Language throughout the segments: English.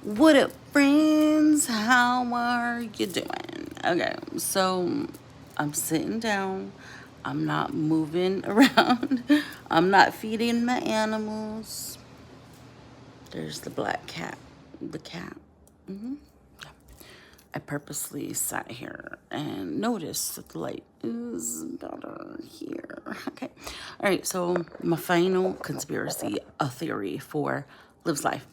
What up, friends? How are you doing? Okay, so I'm sitting down. I'm not moving around. I'm not feeding my animals. There's the black cat. The cat. I purposely sat here and noticed that the light is better here. Okay. All right, so my final conspiracy, a theory for Liv's life.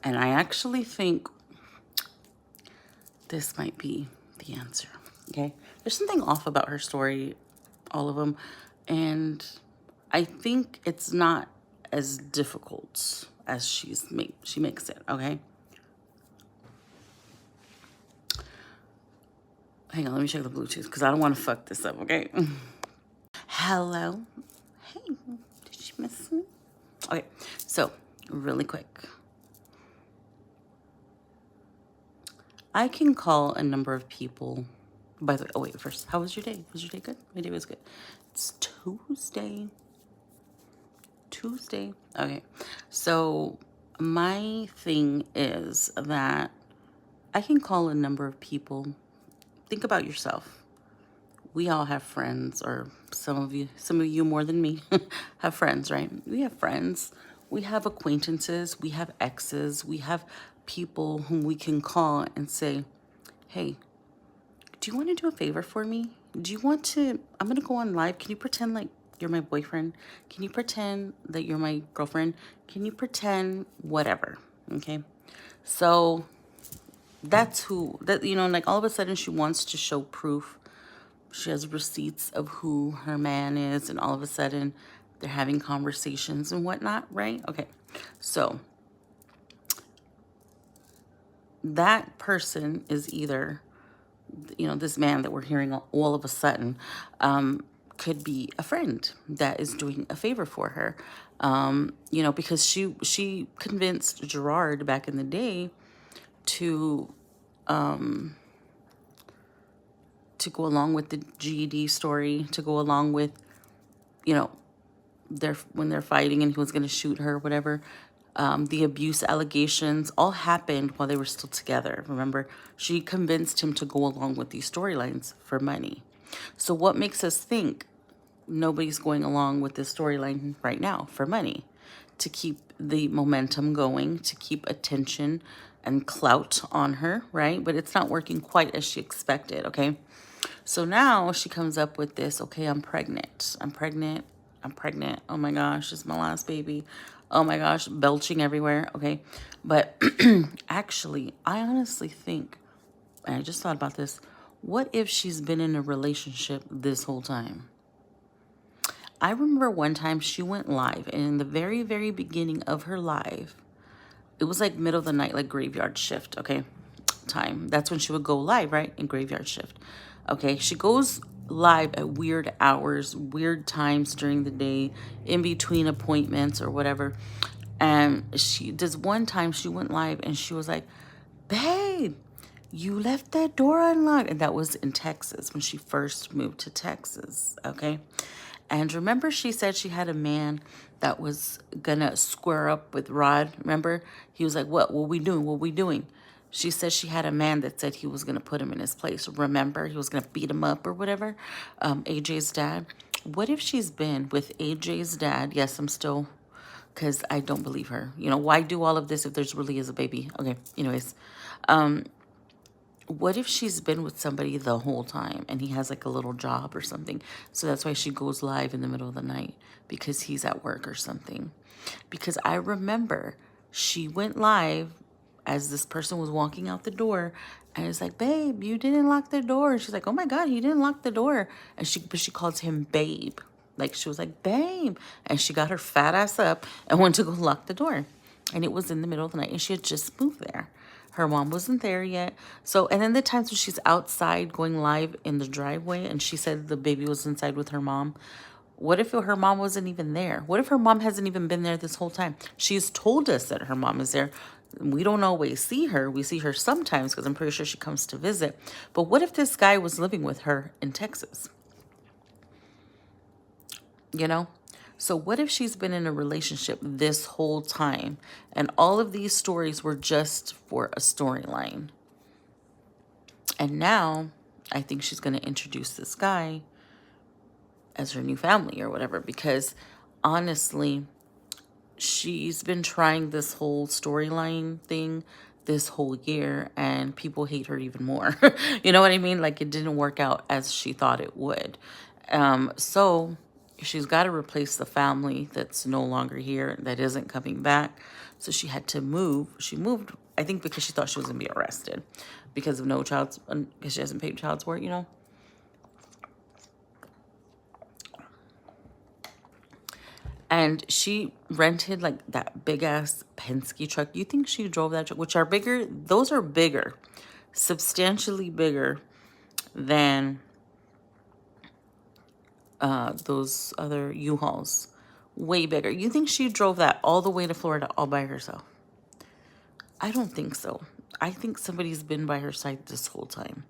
And I actually think this might be the answer. Okay. There's something off about her story, all of them. And I think it's not as difficult as she makes it. Okay. Hang on, let me check the Bluetooth because I don't want to fuck this up. Okay. Hello. Hey, did you miss me? Okay. So, really quick. I can call a number of people. By the way, oh wait, first, how was your day? Was your day good? My day was good. It's Tuesday. Tuesday. Okay. So my thing is that I can call a number of people. Think about yourself. We all have friends, or some of you more than me, have friends, right? We have friends. We have acquaintances. We have exes. We have people whom we can call and say, hey, do you want to do a favor for me? Do you want to, I'm going to go on live. Can you pretend like you're my boyfriend? Can you pretend that you're my girlfriend? Can you pretend whatever? Okay. So that's like all of a sudden she wants to show proof. She has receipts of who her man is, and all of a sudden they're having conversations and whatnot, right? Okay. So that person is either this man that we're hearing all of a sudden could be a friend that is doing a favor for her. Because she convinced Gerard back in the day to go along with the GED story, to go along with, when they're fighting and he was going to shoot her, whatever. The abuse allegations all happened while they were still together. Remember, she convinced him to go along with these storylines for money. So what makes us think nobody's going along with this storyline right now for money? To keep the momentum going, to keep attention and clout on her, right? But it's not working quite as she expected, okay? So now she comes up with this, okay, I'm pregnant. I'm pregnant. I'm pregnant. Oh my gosh, it's my last baby. Oh my gosh, belching everywhere. Okay. But actually, I honestly think, and I just thought about this, what if she's been in a relationship this whole time? I remember one time she went live, and in the very, very beginning of her live, it was like middle of the night, like graveyard shift, okay, time. That's when she would go live, right, in graveyard shift. Okay, she goes live at weird hours, weird times during the day, in between appointments or whatever. And one time she went live and she was like, babe, you left that door unlocked. And that was in Texas when she first moved to Texas. Okay. And remember, she said she had a man that was gonna square up with Rod. Remember? He was like, what we doing? What we doing? She said she had a man that said he was gonna put him in his place. Remember? He was gonna beat him up or whatever. AJ's dad. What if she's been with AJ's dad? Yes, I'm still, because I don't believe her. Why do all of this if there's really is a baby? Okay, anyways. What if she's been with somebody the whole time and he has like a little job or something? So that's why she goes live in the middle of the night because he's at work or something. Because I remember she went live as this person was walking out the door and it's like, babe, you didn't lock the door. And she's like, oh my God, he didn't lock the door. And she calls him babe. Like she was like, babe. And she got her fat ass up and went to go lock the door. And it was in the middle of the night and she had just moved there. Her mom wasn't there yet. So, and then the times when she's outside going live in the driveway and she said the baby was inside with her mom. What if her mom wasn't even there? What if her mom hasn't even been there this whole time? She's told us that her mom is there. We don't always see her. We see her sometimes because I'm pretty sure she comes to visit. But what if this guy was living with her in Texas? You know? So what if she's been in a relationship this whole time and all of these stories were just for a storyline? And now I think she's going to introduce this guy as her new family or whatever, because honestly, she's been trying this whole storyline thing this whole year and people hate her even more. You know what I mean? Like, it didn't work out as she thought it would. So she's got to replace the family that's no longer here, that isn't coming back. So she had to move. She moved, I think, because she thought she was going to be arrested because of because she hasn't paid child support, you know? And she rented like that big ass Penske truck. You think she drove that truck? Which are bigger. Those are bigger, substantially bigger than those other U-Hauls. Way bigger. You think she drove that all the way to Florida all by herself? I don't think so. I think somebody's been by her side this whole time.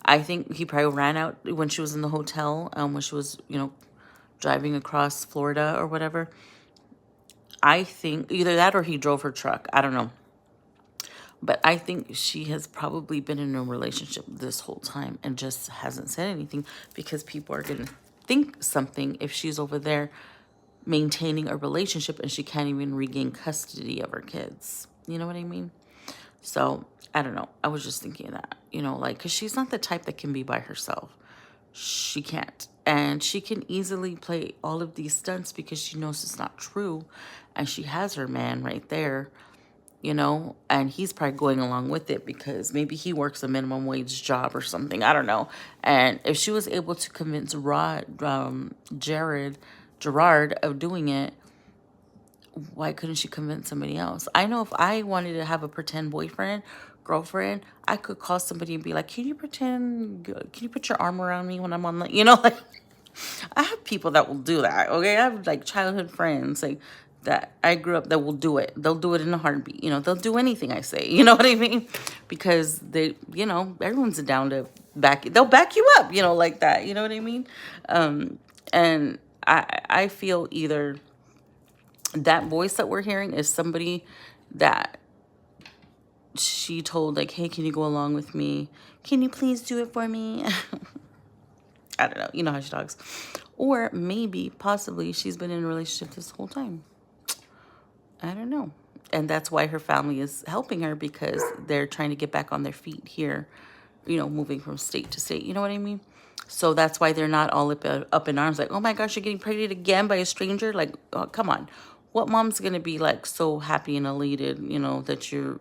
I think he probably ran out when she was in the hotel, when she was, driving across Florida or whatever. I think either that or he drove her truck. I don't know. But I think she has probably been in a relationship this whole time and just hasn't said anything because people are going to think something if she's over there maintaining a relationship and she can't even regain custody of her kids. You know what I mean? So, I don't know. I was just thinking of that, like, because she's not the type that can be by herself. She can't. And she can easily play all of these stunts because she knows it's not true. And she has her man right there, and he's probably going along with it because maybe he works a minimum wage job or something. I don't know. And if she was able to convince Gerard of doing it, why couldn't she convince somebody else? I know if I wanted to have a pretend boyfriend, girlfriend, I could call somebody and be like, can you put your arm around me when I'm on the, like, I have people that will do that, okay? I have, like, childhood friends, like, that I grew up that will do it. They'll do it in a heartbeat, they'll do anything I say, you know what I mean? Because they, everyone's down to they'll back you up, like that, you know what I mean? And I feel either that voice that we're hearing is somebody that she told, like, hey, can you go along with me? Can you please do it for me? I don't know. You know how she talks. Or maybe, possibly, she's been in a relationship this whole time. I don't know. And that's why her family is helping her because they're trying to get back on their feet here, moving from state to state. You know what I mean? So that's why they're not all up in arms like, oh my gosh, you're getting pregnant again by a stranger? Like, oh, come on. What mom's going to be like so happy and elated, that you're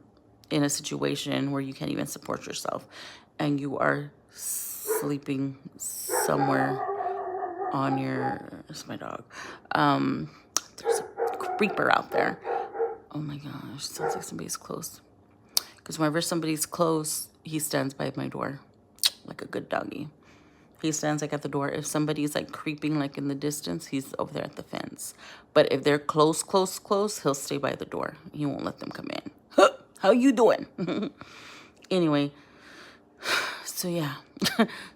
in a situation where you can't even support yourself and you are sleeping somewhere on your, it's my dog. There's a creeper out there. Oh my gosh, sounds like somebody's close. Because whenever somebody's close, he stands by my door like a good doggy. He stands like at the door. If somebody's like creeping like in the distance, he's over there at the fence. But if they're close, he'll stay by the door. He won't let them come in. How you doing? Anyway, so yeah.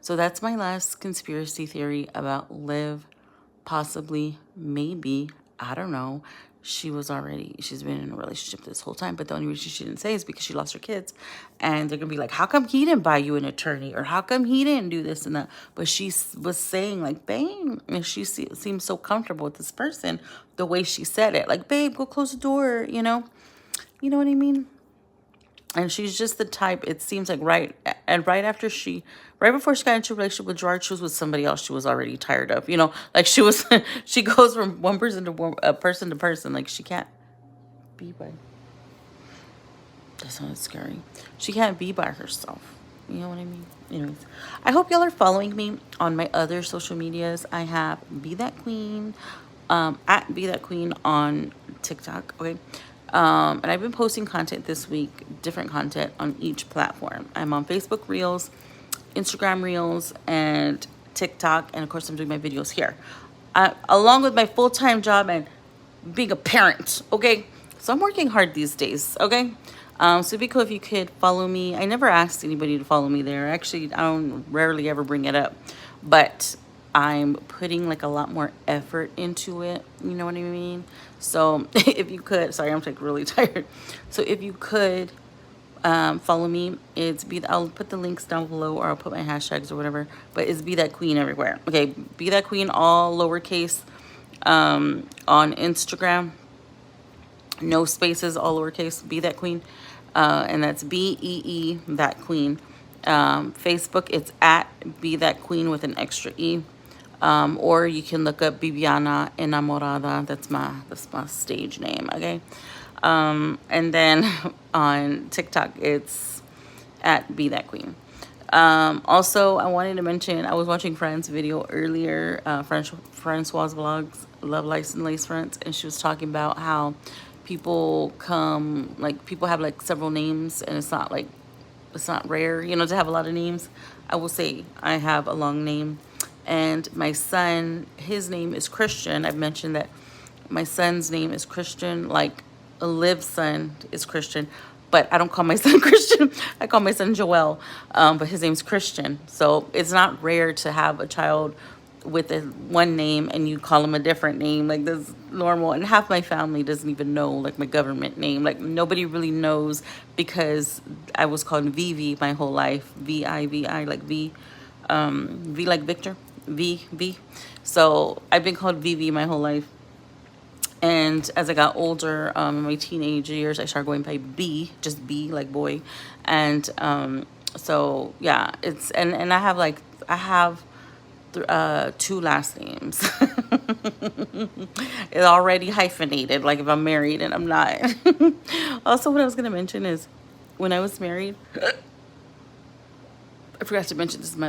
So that's my last conspiracy theory about Liv. Possibly, maybe, I don't know. She's been in a relationship this whole time, but the only reason she didn't say is because she lost her kids. And they're going to be like, how come he didn't buy you an attorney? Or how come he didn't do this and that? But she was saying, like, babe, and she seemed so comfortable with this person, the way she said it. Like, babe, go close the door, You know what I mean? And she's just the type, it seems like right before she got into a relationship with Gerard, she was with somebody else she was already tired of, like she goes from one person to person, like she can't be by, that sounds scary. She can't be by herself. You know what I mean? Anyways, I hope y'all are following me on my other social medias. I have Be That Queen, at Be That Queen on TikTok, okay? And I've been posting content this week, different content on each platform. I'm on Facebook Reels, Instagram Reels, and TikTok. And of course, I'm doing my videos here, along with my full-time job and being a parent, okay? So I'm working hard these days, okay? So it'd be cool if you could follow me. I never asked anybody to follow me there. Actually, I don't rarely ever bring it up. But I'm putting like a lot more effort into it. You know what I mean? So if you could, sorry, I'm like really tired. So if you could follow me, I'll put the links down below, or I'll put my hashtags or whatever, but it's Be That Queen everywhere. Okay, Be That Queen, all lowercase, on Instagram, no spaces, all lowercase, Be That Queen, and that's BEE That Queen. Facebook, it's at Be That Queen with an extra E. Or you can look up Bibiana Enamorada. That's my stage name. Okay. And then on TikTok, it's at Be That Queen. Also, I wanted to mention, I was watching Fran's video earlier, Francois Vlogs, Love Lice and Lace Fronts, and she was talking about how people people have like several names, and it's not rare, you know, to have a lot of names. I will say I have a long name, and my son, his name is Christian. I've mentioned that my son's name is Christian, like Liv's son is Christian, but I don't call my son Christian. I call my son Joel, but his name's Christian. So it's not rare to have a child with one name and you call him a different name. Like, that's normal. And half my family doesn't even know like my government name. Like, nobody really knows, because I was called Vivi my whole life. V-I-V-I, like V, V like Victor, V. So I've been called Vivi my whole life. And as I got older, in my teenage years, I started going by B, just B, like boy. And so yeah, and I have 2 last names. It's already hyphenated, like if I'm married and I'm not. Also, what I was gonna mention is, when I was married, I forgot to mention this in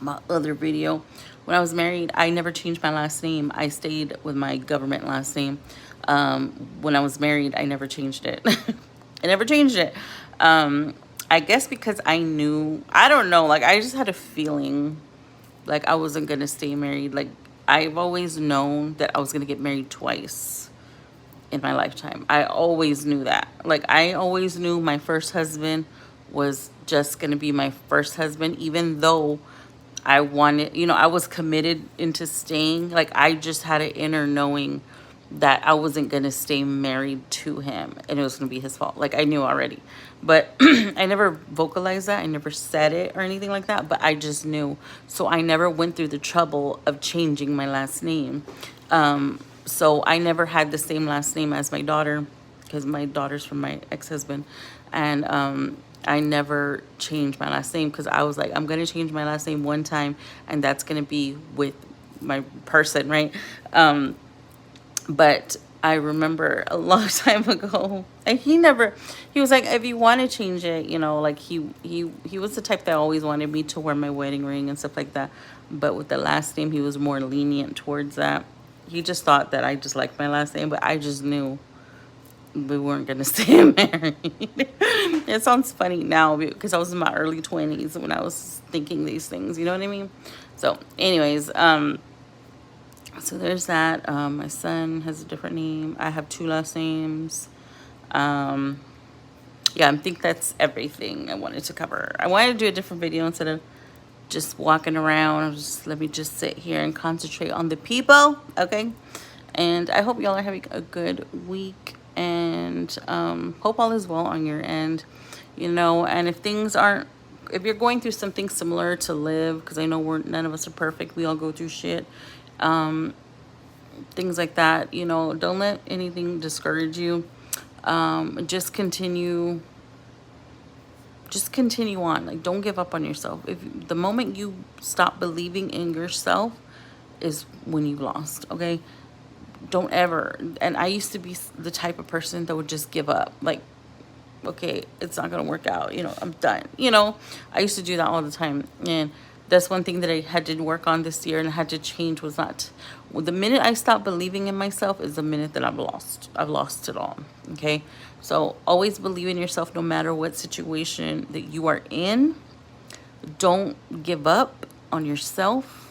my other video. When I was married, I never changed my last name. I stayed with my government last name. When I was married, I never changed it. I never changed it. I guess because I knew, I don't know, like I just had a feeling like I wasn't going to stay married. Like, I've always known that I was going to get married twice in my lifetime. I always knew that. Like, I always knew my first husband was just going to be my first husband, even though I wanted, you know, I was committed into staying. Like, I just had an inner knowing that I wasn't going to stay married to him, and it was going to be his fault. Like, I knew already. But I never vocalized that. I never said it or anything like that, but I just knew. So I never went through the trouble of changing my last name. So I never had the same last name as my daughter, because my daughter's from my ex-husband. And I never changed my last name, because I was like, I'm going to change my last name one time, and that's going to be with my person, right? But I remember a long time ago, and he was like, if you want to change it, you know, like he was the type that always wanted me to wear my wedding ring and stuff like that. But with the last name, he was more lenient towards that. He just thought that I just liked my last name, but I just knew we weren't going to stay married. It sounds funny now, because I was in my early 20s when I was thinking these things, you know what I mean? So anyways, so there's that. My son has a different name. I have 2 last names. Yeah, I think that's everything I wanted to cover. I wanted to do a different video instead of just walking around. Let me just sit here and concentrate on the people, okay? And I hope y'all are having a good week, and hope all is well on your end, you know. And if you're going through something similar to Liv, because I know none of us are perfect. We all go through shit. Things like that, you know, don't let anything discourage you. Just continue on. Like, don't give up on yourself. If the moment you stop believing in yourself is when you lost, okay? Don't ever. And I used to be the type of person that would just give up, like, okay, it's not gonna work out, you know, I'm done, you know. I used to do that all the time, and that's one thing that I had to work on this year and had to change. Was not, the minute I stopped believing in myself is the minute that I've lost it all, okay? So always believe in yourself, no matter what situation that you are in. Don't give up on yourself,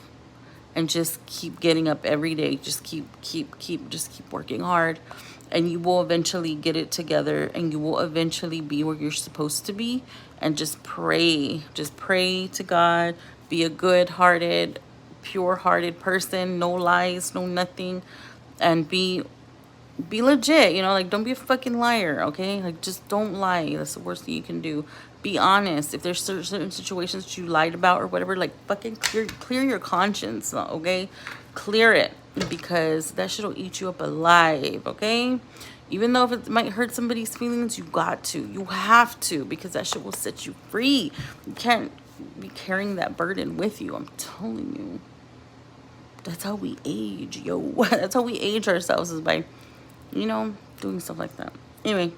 and just keep getting up every day. Just keep working hard, and you will eventually get it together, and you will eventually be where you're supposed to be. And just pray to God. Be a good-hearted pure-hearted person, no lies, no nothing, and be legit, you know, like don't be a fucking liar, okay? Like just don't lie. That's the worst thing you can do. Be honest. If there's certain situations that you lied about or whatever, like fucking clear your conscience, okay? Clear it, because that shit will eat you up alive, okay? Even though if it might hurt somebody's feelings, you have to, because that shit will set you free. You can't be carrying that burden with you. I'm telling you. That's how we age, yo. That's how we age ourselves, is by, you know, doing stuff like that. Anyway,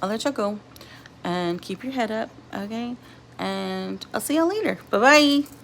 I'll let y'all go and keep your head up, okay? And I'll see y'all later. Bye-bye.